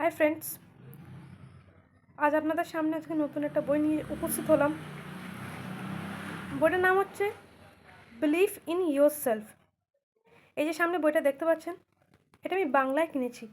Hi friends, আজ আপনাদের সামনে আজকে নতুন একটা বই নিয়ে উপস্থিত হলাম। বইটার নাম হচ্ছে বিলিভ ইন ইয়োর সেলফ। এই যে সামনে বইটা দেখতে পাচ্ছেন, এটা আমি বাংলায় কিনেছি।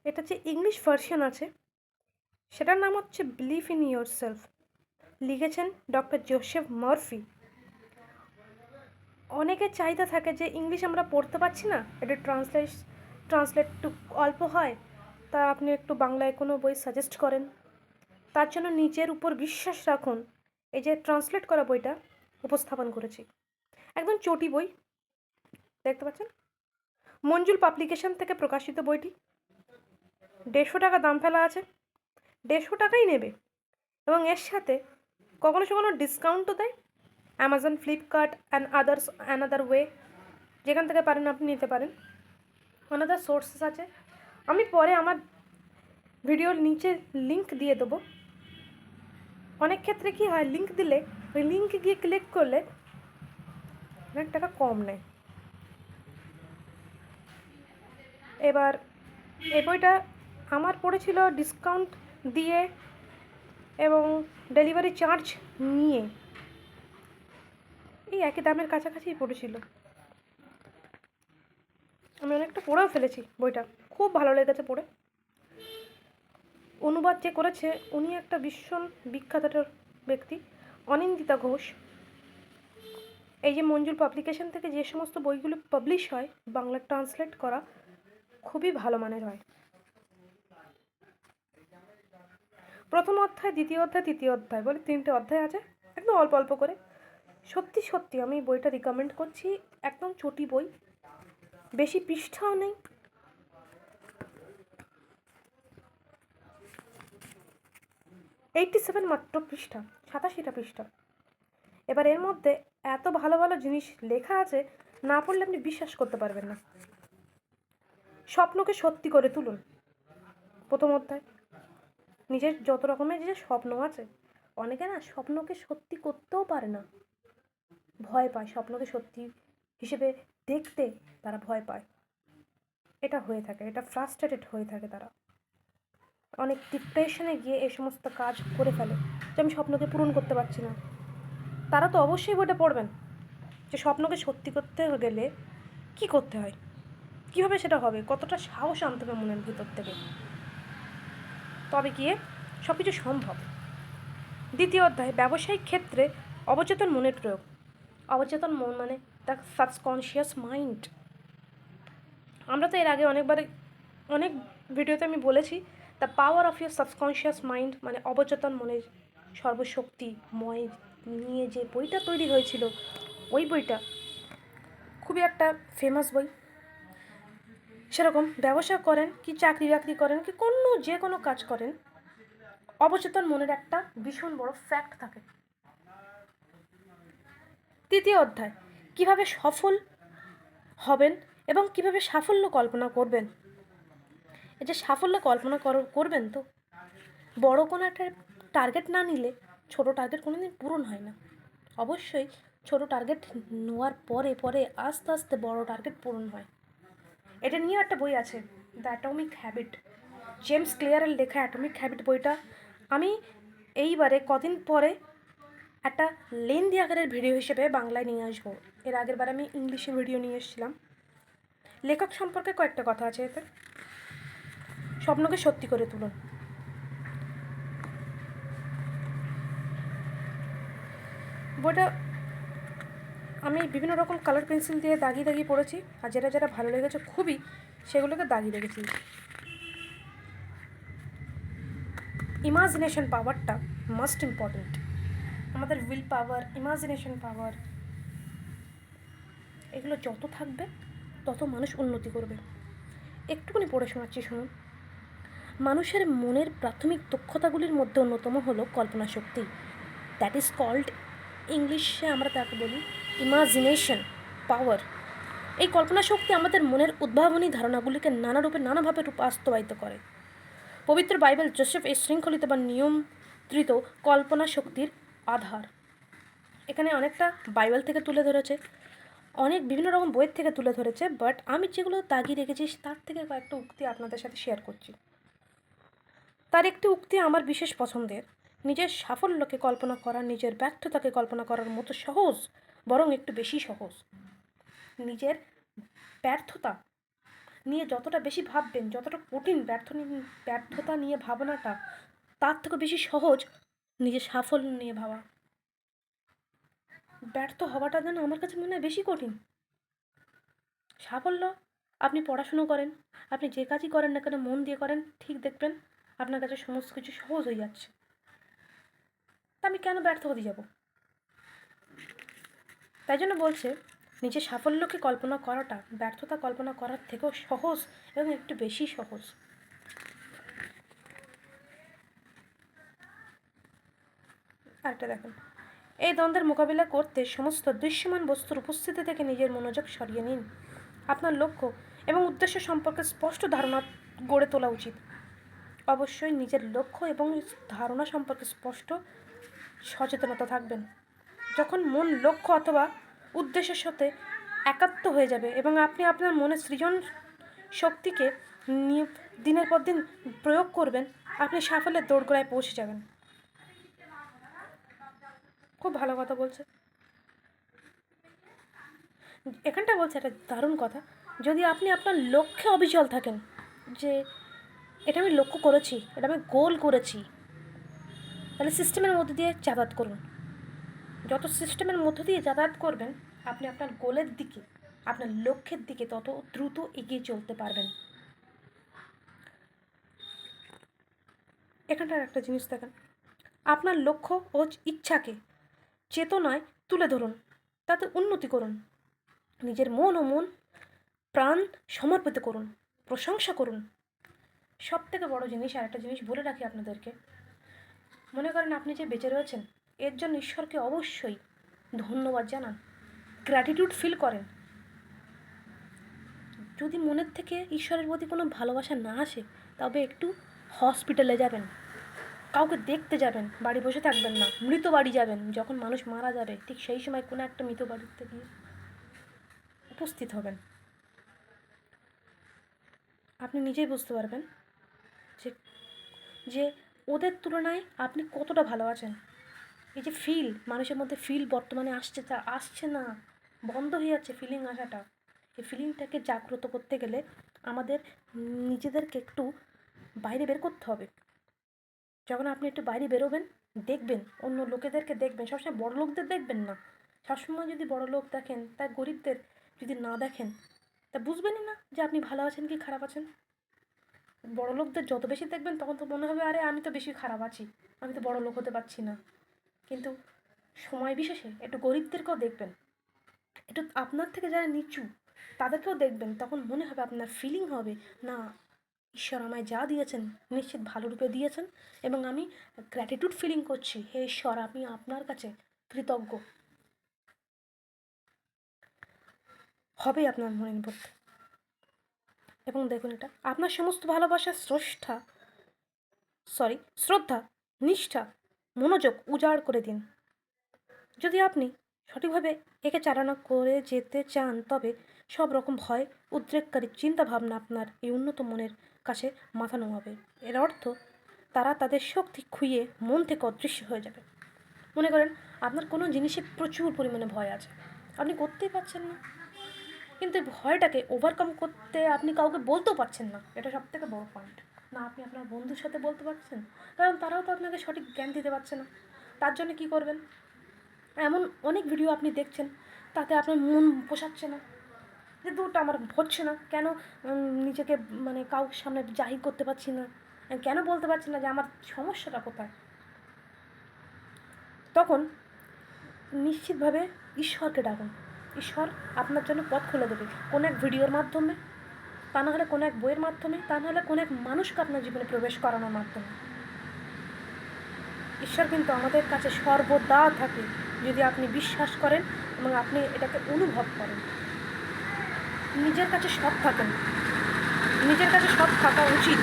এটা যে ইংলিশ ভার্সন আছে, সেটার নাম হচ্ছে বিলিভ ইন ইয়োর সেলফ। লিখেছেন ডক্টর জোসেফ মারফি। অনেকের চাহিদা থাকে যে ইংলিশ আমরা পড়তে পারছি না, এটা ট্রান্সলেট একটু অল্প হয়, তা আপনি একটু বাংলায় কোনো বই সাজেস্ট করেন। তার জন্য নিজের উপর বিশ্বাস রাখুন, এই যে ট্রান্সলেট করা বইটা উপস্থাপন করেছি। একদম চটি বই, দেখতে পাচ্ছেন। মঞ্জুল পাবলিকেশন থেকে প্রকাশিত বইটি। 150 টাকা দাম ফেলা আছে, 150 টাকাই নেবে। এবং এর সাথে কখনো কখনো ডিসকাউন্টও দেয়। Amazon, Flipkart and another way, যেখান থেকে পারেন আপনি নিতে পারেন। অ্যানাদার সোর্সেস আছে, আমি পরে আমার ভিডিওর নিচে লিঙ্ক দিয়ে দেবো। অনেক ক্ষেত্রে কি হয়, লিঙ্ক দিলে ওই লিঙ্কে গিয়ে ক্লিক করলে অনেক টাকা কম নেয়। এবার এই বইটা আমার পড়েছিল ডিসকাউন্ট দিয়ে এবং ডেলিভারি চার্জ নিয়ে, এই একই দামের কাছাকাছিই পড়েছিল। আমি অনেকটা পড়েও ফেলেছি বইটা, খুব ভালো লেগেছে পড়ে। অনুবাদ যে করেছে উনি একটা ভীষণ বিখ্যাত ব্যক্তি, অনিন্দিতা ঘোষ। এই যে মঞ্জুল পাবলিকেশন থেকে যে সমস্ত বইগুলো পাবলিশ হয় বাংলা ট্রান্সলেট করা, খুবই ভালো মানের হয়। প্রথম অধ্যায়, দ্বিতীয় অধ্যায়, তৃতীয় অধ্যায় বলে 3টে অধ্যায় আছে, একদম অল্প অল্প করে। সত্যি সত্যি আমি বইটা রিকমেন্ড করছি। একদম চটি বই, বেশি পৃষ্ঠাও নেই। মাত্র পৃষ্ঠা, 87টা পৃষ্ঠা। এবার এর মধ্যে এত ভালো ভালো জিনিস লেখা আছে, না পড়লে আপনি বিশ্বাস করতে পারবেন না। স্বপ্নকে সত্যি করে তুলুন, প্রথম অধ্যায়। নিজের যত রকমের যে স্বপ্ন আছে, অনেকে না স্বপ্নকে সত্যি করতেও পারে না, ভয় পায়। স্বপ্নকে সত্যি হিসেবে দেখতে তারা ভয় পায়। এটা হয়ে থাকে, এটা ফ্রাস্ট্রেটেড হয়ে থাকে তারা। অনেক ডিপ্রেশনে গিয়ে এই সমস্ত কাজ করে ফেলে যে আমি স্বপ্নকে পূরণ করতে পারছি না। তারা তো অবশ্যই বইটা পড়বেন যে স্বপ্নকে সত্যি করতে গেলে কি করতে হয়, কীভাবে সেটা হবে, কতটা সাহস আনতে হবে মনের ভিতর থেকে, তবে গিয়ে সব কিছু সম্ভব। দ্বিতীয় অধ্যায়, ব্যবসায়িক ক্ষেত্রে অবচেতন মনের প্রয়োগ। অবচেতন মন মানে দ্য সাবকনশিয়াস মাইন্ড। আমরা তো এর আগে অনেক ভিডিওতে আমি বলেছি, the power of your subconscious mind, মানে অবচেতন মনের সর্বশক্তিময় নিয়ে যে বইটা তৈরি হয়েছিল, ওই বইটা খুবই একটা ফেমাস বই। সেরকম ব্যবসা করেন কি চাকরি বাকরি করেন কি যে কোনো কাজ করেন, অবচেতন মনের একটা ভীষণ বড় ফ্যাক্ট থাকে। তৃতীয় অধ্যায়, কিভাবে সফল হবেন এবং কিভাবে সাফল্য কল্পনা করবেন। এই যে সাফল্য কল্পনা করবেন, তো বড় কোনো একটা টার্গেট না নিলে ছোট টার্গেট কোনোদিন পূরণ হয় না। অবশ্যই ছোট টার্গেট নেওয়ার পরে পরে আস্তে আস্তে বড় টার্গেট পূরণ হয়। এটা নিয়ে একটা বই আছে, দ্য অ্যাটমিক হ্যাবিট। জেমস ক্লিয়ারের লেখা অ্যাটমিক হ্যাবিট বইটা আমি এইবারে কদিন পরে একটা লেন্দি আকারের ভিডিও হিসেবে বাংলায় নিয়ে আসবো। এর আগের বার আমি ইংলিশে ভিডিও নিয়ে এসেছিলাম। লেখক সম্পর্কে কয়েকটা কথা আছে এতে। স্বপ্নকে সত্যি করে তুলুন। বইটা আমি বিভিন্ন রকম কালার পেন্সিল দিয়ে দাগিয়ে দাগিয়ে পড়েছি, আর যেটা যেটা ভালো লেগেছে খুবই, সেগুলোকে দাগিয়ে রেখেছি। ইমাজিনেশন পাওয়ারটা মাস্ট ইম্পর্টেন্ট। আমাদের উইল পাওয়ার, ইমাজিনেশন পাওয়ার, এগুলো যত থাকবে তত মানুষ উন্নতি করবে। একটুখানি পড়ে শোনাচ্ছি, শুনুন। মানুষের মনের প্রাথমিক দক্ষতাগুলির মধ্যে অন্যতম হলো কল্পনা শক্তি। দ্যাট ইজ কল্ড, ইংলিশে আমরা তাকে বলি ইমাজিনেশন পাওয়ার। এই কল্পনা শক্তি আমাদের মনের উদ্ভাবনী ধারণাগুলিকে নানাভাবে বাস্তবায়িত করে। পবিত্র বাইবেল জোসেফ এই শৃঙ্খলিত বা নিয়ন্ত্রিত কল্পনা শক্তির আধার। এখানে অনেকটা বাইবেল থেকে তুলে ধরেছে, অনেক বিভিন্ন রকম বইয়ের থেকে তুলে ধরেছে, বাট আমি যেগুলো দাগিয়ে রেখেছি তার থেকে কয়েকটা উক্তি আপনাদের সাথে শেয়ার করছি। তার একটি উক্তি আমার বিশেষ পছন্দের, নিজের সাফল্যকে কল্পনা করা নিজের ব্যর্থতাকে কল্পনা করার মতো সহজ, বরং একটু বেশি সহজ। নিজের ব্যর্থতা নিয়ে যতটা বেশি ভাববেন, যতটা কঠিন ব্যর্থতা নিয়ে ভাবনাটা, তার থেকে বেশি সহজ নিজের সাফল্য নিয়ে ভাবা। ব্যর্থ হওয়াটা যেন আমার কাছে মনে হয় বেশি কঠিন। সাফল্য, আপনি পড়াশুনো করেন, আপনি যে কাজই করেন না কেন মন দিয়ে করেন, ঠিক দেখবেন আপনার কাছে সমস্ত কিছু সহজ হয়ে যাচ্ছে। তা আমি কেন ব্যর্থ হতে যাব? তাই জন্য বলছে, নিজের সাফল্যকে কল্পনা করাটা ব্যর্থতা কল্পনা করার থেকেও সহজ এবং একটু বেশি সহজ। আরেকটা দেখেন, এই দ্বন্দ্বের মোকাবিলা করতে সমস্ত দৃশ্যমান বস্তুর উপস্থিতি থেকে নিজের মনোযোগ সরিয়ে নিন। আপনার লক্ষ্য এবং উদ্দেশ্য সম্পর্কে স্পষ্ট ধারণা গড়ে তোলা উচিত। অবশ্যই নিজের লক্ষ্য এবং ধারণা সম্পর্কে স্পষ্ট সচেতনতা থাকবেন। যখন মন লক্ষ্য অথবা উদ্দেশ্যের সাথে একাত্ম হয়ে যাবে এবং আপনি আপনার মনের সৃজন শক্তিকে দিনের পর দিন প্রয়োগ করবেন, আপনি সাফল্যের দোরগোড়ায় পৌঁছে যাবেন। খুব ভালো কথা বলছে এখানটা, বলছে একটা দারুণ কথা। যদি আপনি আপনার লক্ষ্যে অবিচল থাকেন, যে এটা আমি লক্ষ্য করেছি, এটা আমি গোল করেছি, তাহলে সিস্টেমের মধ্যে দিয়ে যাতায়াত করুন। যত সিস্টেমের মধ্য দিয়ে যাতায়াত করবেন, আপনি আপনার গোলের দিকে, আপনার লক্ষ্যের দিকে তত দ্রুত এগিয়ে চলতে পারবেন। এখানটার একটা জিনিস দেখেন, আপনার লক্ষ্য ও ইচ্ছাকে চেতনায় তুলে ধরুন, তাতে উন্নতি করুন। নিজের মন ও প্রাণ সমর্পিত করুন, প্রশংসা করুন। সব থেকে বড়ো জিনিস, আর একটা জিনিস বলে রাখি আপনাদেরকে, মনে করেন আপনি যে বেঁচে রয়েছেন, এর জন্য ঈশ্বরকে অবশ্যই ধন্যবাদ জানান, গ্র্যাটিটিউড ফিল করেন। যদি মনের থেকে ঈশ্বরের প্রতি কোনো ভালোবাসা না আসে, তবে একটু হসপিটালে যাবেন, কাউকে দেখতে যাবেন, বাড়ি বসে থাকবেন না। মৃত বাড়ি যাবেন, যখন মানুষ মারা যাবে ঠিক সেই সময় কোনো একটা মৃত বাড়িতে গিয়ে উপস্থিত হবেন। আপনি নিজেই বুঝতে পারবেন যে যে ওদের তুলনায় আপনি কতটা ভালো আছেন। এই যে ফিল, মানুষের মধ্যে ফিল বর্তমানে আসছে না, বন্ধ হয়ে যাচ্ছে ফিলিং আসাটা। এই ফিলিংটাকে জাগ্রত করতে গেলে আমাদের নিজেদেরকে একটু বাইরে বের করতে হবে। যখন আপনি একটু বাইরে বেরোবেন, দেখবেন অন্য লোকেদেরকে দেখবেন, সবসময় বড় লোকদের দেখবেন না। সবসময় যদি বড় লোক দেখেন, তার গরিবদের যদি না দেখেন, তা বুঝবেনই না যে আপনি ভালো আছেন কি খারাপ আছেন। বড় লোকদের যত বেশি দেখবেন, তখন তো মনে হবে আরে আমি তো বেশি খারাপ আছি, আমি তো বড় লোক হতে পারছি না। কিন্তু সময় বিশেষে একটু গরিবদেরকেও দেখবেন, একটু আপনার থেকে যারা নিচু তাদেরকেও দেখবেন, তখন মনে হবে, আপনার ফিলিং হবে, না ঈশ্বর আমায় যা দিয়েছেন নিশ্চিত ভালো রূপে দিয়েছেন, এবং আমি গ্র্যাটিটিউড ফিলিং করছি, হে ঈশ্বর আমি আপনার কাছে কৃতজ্ঞ। হবেই আপনার মনের মধ্যে। এবং দেখুন, এটা আপনার সমস্ত ভালোবাসার শ্রদ্ধা, নিষ্ঠা, মনোযোগ উজাড় করে দিন। যদি আপনি সঠিকভাবে একে চালনা করে যেতে চান, তবে সব রকম ভয়, উদ্রেককারী চিন্তাভাবনা আপনার এই উন্নত মনের কাছে মাথা নোয়াবে। এর অর্থ তারা তাদের শক্তি খুইয়ে মন থেকে অদৃশ্য হয়ে যাবে। মনে করেন আপনার কোনো জিনিসে প্রচুর পরিমাণে ভয় আছে, আপনি করতেই পারছেন না, কিন্তু এই ভয়টাকে ওভারকাম করতে আপনি কাউকে বলতেও পারছেন না। এটা সব থেকে বড় পয়েন্ট। না আপনি আপনার বন্ধুর সাথে বলতে পারছেন, কারণ তারাও তো আপনাকে সঠিক জ্ঞান দিতে পারছে না। তার জন্য কি করবেন, এমন অনেক ভিডিও আপনি দেখছেন, তাতে আপনার মন পোষাচ্ছে না, যে দুটো আমার হচ্ছে না, কেন নিজেকে মানে কাউর সামনে জাহির করতে পারছি না, কেন বলতে পারছি না যে আমার সমস্যাটা কোথায়। তখন নিশ্চিতভাবে ঈশ্বরকে ডাকুন, ঈশ্বর আপনার জন্য পথ খুলে দেবে, কোনো এক ভিডিওর মাধ্যমে, তা নাহলে কোনো এক বইয়ের মাধ্যমে, তা নাহলে কোনো এক মানুষকে আপনার জীবনে প্রবেশ করানোর মাধ্যমে। ঈশ্বর কিন্তু আমাদের কাছে সর্বদা থাকে, যদি আপনি বিশ্বাস করেন এবং আপনি এটাকে অনুভব করেন। নিজের কাছে সৎ থাকেন, নিজের কাছে সৎ থাকা উচিত।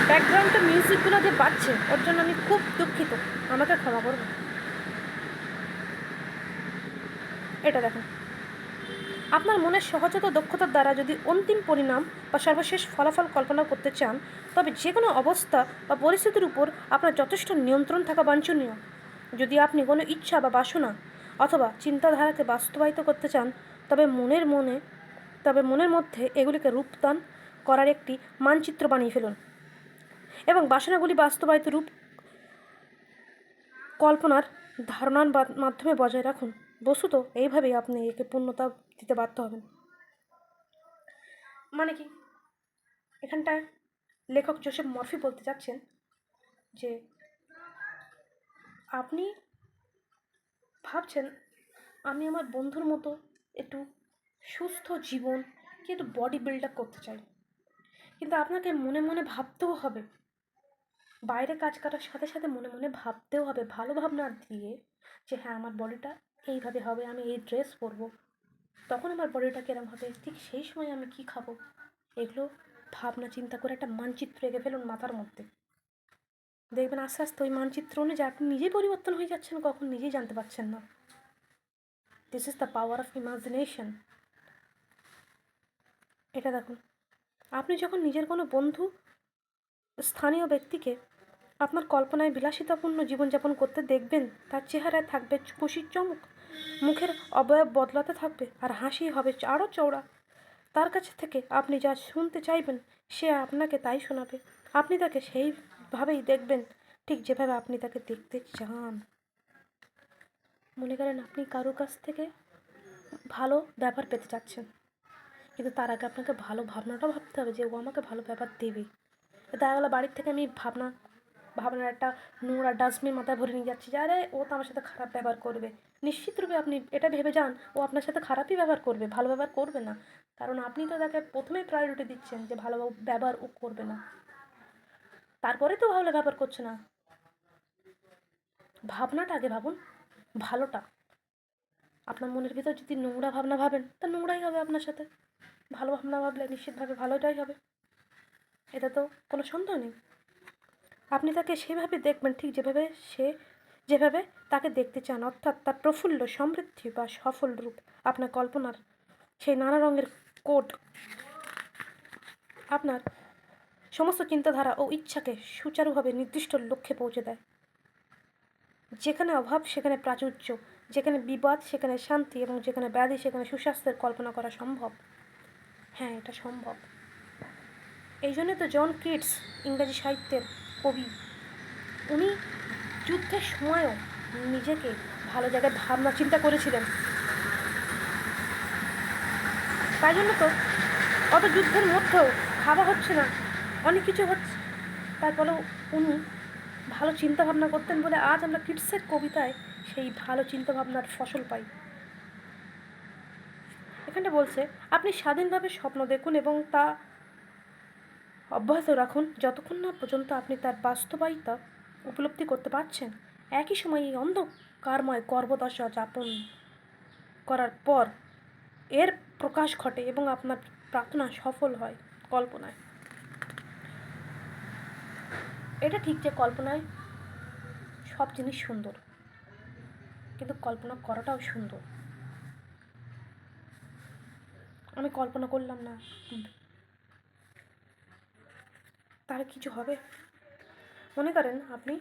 ব্যাকগ্রাউন্ডে মিউজিকগুলো যে বাজছে, ওর জন্য আমি খুব দুঃখিত, আমাকে ক্ষমা করবেন। এটা দেখুন, আপনার মনের সহজতা দক্ষতার দ্বারা যদি অন্তিম পরিণাম বা সর্বশেষ ফলাফল কল্পনা করতে চান, তবে যে কোনো অবস্থা বা পরিস্থিতির উপর আপনার যথেষ্ট নিয়ন্ত্রণ থাকা বাঞ্ছনীয়। যদি আপনি কোনো ইচ্ছা বা বাসনা অথবা চিন্তাধারাকে বাস্তবায়িত করতে চান, তবে মনের মধ্যে এগুলিকে রূপদান করার একটি মানচিত্র বানিয়ে ফেলুন এবং বাসনাগুলি বাস্তবায়িত রূপ কল্পনার ধারণার মাধ্যমে বজায় রাখুন। বস্তুত এইভাবেই আপনি একে পূর্ণতা দিতে বাধ্য হবেন। মানে কি, এখানটায় লেখক জোসেফ মরফি বলতে চাচ্ছেন যে আপনি ভাবছেন আমি আমার বন্ধুর মতো একটু সুস্থ জীবন কি একটু বডি বিল্ড আপ করতে চাই, কিন্তু আপনাকে মনে মনে ভাবতেও হবে, বাইরে কাজ করার সাথে সাথে মনে মনে ভাবতেও হবে ভালো ভাবনা দিয়ে যে হ্যাঁ আমার বডিটা এইভাবে হবে, আমি এই ড্রেস পরবো, তখন আমার বডিটা কিরম হবে, ঠিক সেই সময় আমি কি খাবো, এগুলো ভাবনা চিন্তা করে একটা মানচিত্র এঁকে ফেলুন মাথার মধ্যে। দেখবেন আস্তে আস্তে ওই মানচিত্র অনুযায়ী আপনি নিজেই পরিবর্তন হয়ে যাচ্ছেন, কখন নিজেই জানতে পারছেন না। This is the power of imagination. এটা দেখুন, আপনি যখন নিজের কোনো বন্ধু স্থানীয় ব্যক্তিকে আপনার কল্পনায় বিলাসিতাপূর্ণ জীবনযাপন করতে দেখবেন, তার চেহারায় থাকবে খুশির চমক, মুখের অবয়ব বদলাতে থাকবে আর হাসি হবে আরও চওড়া। তার কাছ থেকে আপনি যা শুনতে চাইবেন সে আপনাকে তাই শোনাবে। আপনি তাকে সেইভাবেই দেখবেন, ঠিক যেভাবে আপনি তাকে দেখতে চান। মনে করেন আপনি কারোর কাছ থেকে ভালো ব্যাপার পেতে চাচ্ছেন, কিন্তু তার আগে আপনাকে ভালো ভাবনাটাও ভাবতে হবে যে ও আমাকে ভালো ব্যাপার দেবে। দেখা গেলো বাড়ির থেকে আমি ভাবনার একটা নোংরা ডাস্টবিন মাথায় ভরে নিয়ে যাচ্ছি যে আরে ও তো আমার সাথে খারাপ ব্যবহার করবে। নিশ্চিত রূপে আপনি এটা ভেবে যান ও আপনার সাথে খারাপই ব্যবহার করবে, ভালো ব্যবহার করবে না, কারণ আপনি তো তাকে প্রথমেই প্রায়োরিটি দিচ্ছেন যে ভালো ব্যবহার ও করবে না, তারপরে তো ভালো ব্যবহার করছে না। ভাবনাটা আগে ভাবুন, ভালোটা। আপনার মনের ভিতর যদি নোংরা ভাবনা ভাবেন তা নোংরাই হবে আপনার সাথে, ভালো ভাবনা ভাবলে নিশ্চিতভাবে ভালোটাই হবে, এটা তো কোনো সন্দেহ নেই। আপনি তাকে সেভাবে দেখবেন ঠিক যেভাবে তাকে দেখতে চান, অর্থাৎ তার প্রফুল্ল সমৃদ্ধি বা সফল রূপ। আপনার কল্পনার সেই নানা রঙের কোড আপনার সমস্ত চিন্তাধারা ও ইচ্ছাকে সুচারুভাবে নির্দিষ্ট লক্ষ্যে পৌঁছে দেয়। যেখানে অভাব সেখানে প্রাচুর্য, যেখানে বিবাদ সেখানে শান্তি, এবং যেখানে ব্যাধি সেখানে সুস্বাস্থ্যের কল্পনা করা সম্ভব। হ্যাঁ, এটা সম্ভব। এই জন্যে তো জন কিটস, ইংরাজি সাহিত্যের কবি, উনি যুদ্ধের সময়ও নিজেকে ভালো জায়গায় ভাবনা চিন্তা করেছিলেন। তাই জন্য তো অত যুদ্ধের মধ্যেও ভাবা হচ্ছে না, অনেক কিছু হচ্ছে, তারপরেও উনি ভালো চিন্তাভাবনা করতেন বলে আজ আমরা কিটসের কবিতায় সেই ভালো চিন্তাভাবনার ফসল পাই। এখানটা বলছে আপনি স্বাধীনভাবে স্বপ্ন দেখুন এবং তা অব্যাহত রাখুন যতক্ষণ না পর্যন্ত আপনি তার বাস্তবায়িতা উপলব্ধি করতে পারছেন। একই সময় এই অন্ধকারময় গর্ভদশা যাপন করার পর এর প্রকাশ ঘটে এবং আপনার প্রার্থনা সফল হয় কল্পনায়। এটা ঠিক যে কল্পনায় সব জিনিস সুন্দর, কিন্তু কল্পনা করাটাও সুন্দর। আমি কল্পনা করলাম না, তাহলে কিছু হবে? মনে করেন আপনি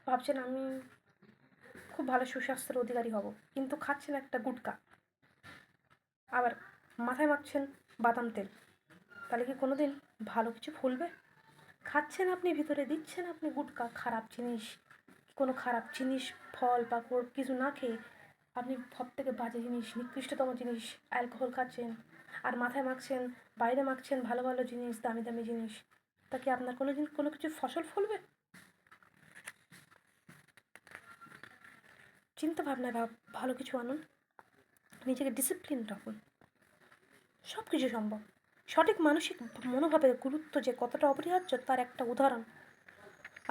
ভাবছেন আমি খুব ভালো সুস্বাস্থ্যের অধিকারী হব, কিন্তু খাচ্ছেন একটা গুটকা, আবার মাথায় মাখছেন বাদাম তেল, তাহলে কি কোনো দিন ভালো কিছু ফুলবে? খাচ্ছেন আপনি, ভিতরে দিচ্ছেন আপনি গুটকা, খারাপ জিনিস, কোনো খারাপ জিনিস ফল বা কিছু না খেয়ে আপনি সব থেকে বাজে জিনিস, নিকৃষ্টতম জিনিস অ্যালকোহল খাচ্ছেন, আর মাথায় মাখছেন, বাইরে মাখছেন ভালো ভালো জিনিস, দামি দামি জিনিস, তা কি আপনার কোনো দিন কোনো কিছু ফসল ফলবে? চিন্তা ভাবনায় ভালো কিছু আনুন, নিজেকে ডিসিপ্লিন রাখুন, সব কিছু সম্ভব। সঠিক মানসিক মনোভাবের গুরুত্ব যে কতটা অপরিহার্য তার একটা উদাহরণ।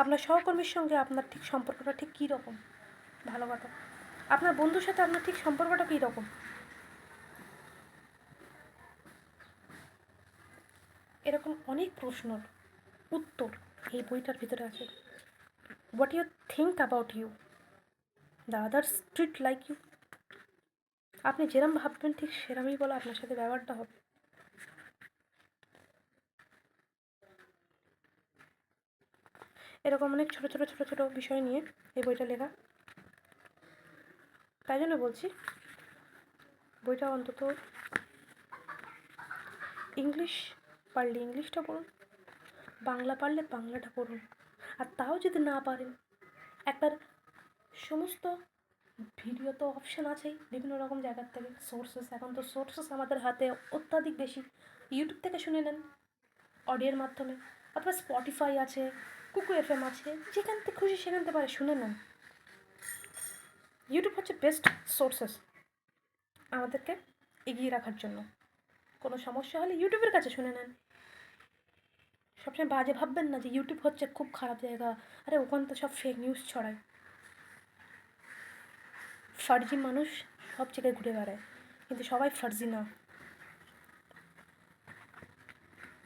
আপনার সহকর্মীর সঙ্গে আপনার ঠিক সম্পর্কটা ঠিক কী রকম? ভালো কথা। আপনার বন্ধুর সাথে আপনার ঠিক সম্পর্কটা কী রকম? এরকম অনেক প্রশ্নর উত্তর এই বইটার ভিতরে আছে। What you think about you, the others treat like you, আপনি যেরম ভাববেন ঠিক সেরমই বলে আপনার সাথে ব্যবহারটা হবে। এরকম অনেক ছোটো ছোটো ছোটো ছোটো বিষয় নিয়ে এই বইটা লেখা। তাই জন্য বলছি বইটা অন্তত ইংলিশ পারলে ইংলিশটা পড়ুন, বাংলা পারলে বাংলাটা পড়ুন, আর তাও যদি না পারেন একবার সমস্ত ভিডিও তো অপশান আছেই বিভিন্ন রকম জায়গার থেকে, সোর্সেস, এখন তো সোর্সেস আমাদের হাতে অত্যাধিক বেশি। ইউটিউব থেকে শুনে নেন অডিওর মাধ্যমে, অথবা স্পটিফাই আছে, কুকু এফএম আছে, যেখান থেকে খুশি সেখান থেকে পারে শুনে নেন। ইউটিউব হচ্ছে বেস্ট সোর্সেস আমাদেরকে এগিয়ে রাখার জন্য। কোনো সমস্যা হলে ইউটিউবের কাছে শুনে নেন। সবসময় বাজে ভাববেন না যে ইউটিউব হচ্ছে খুব খারাপ জায়গা, আরে ওখানে তো সব ফেক নিউজ ছড়ায়। ফার্জি মানুষ সব জায়গায় ঘুরে বেড়ায়, কিন্তু সবাই ফার্জি না।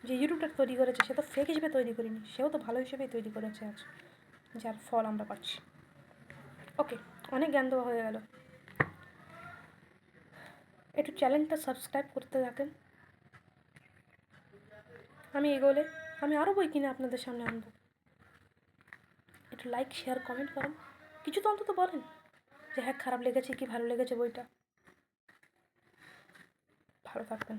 যে ইউটিউবটা তৈরি করেছে সে তো ফেক হিসেবে তৈরি করিনি, সেও তো ভালো হিসেবেই তৈরি করেছে আজ, যার ফল আমরা পাচ্ছি। ওকে, অনেক জ্ঞান দেওয়া হয়ে গেল। একটু চ্যানেলটা সাবস্ক্রাইব করতে থাকেন। আমি এগোলে আমি আরও বই কিনে আপনাদের সামনে আনবো। একটু লাইক শেয়ার কমেন্ট করেন, কিছু তো অন্তত বলেন যে হ্যাঁ খারাপ লেগেছে কি ভালো লেগেছে বইটা। ভালো থাকবেন।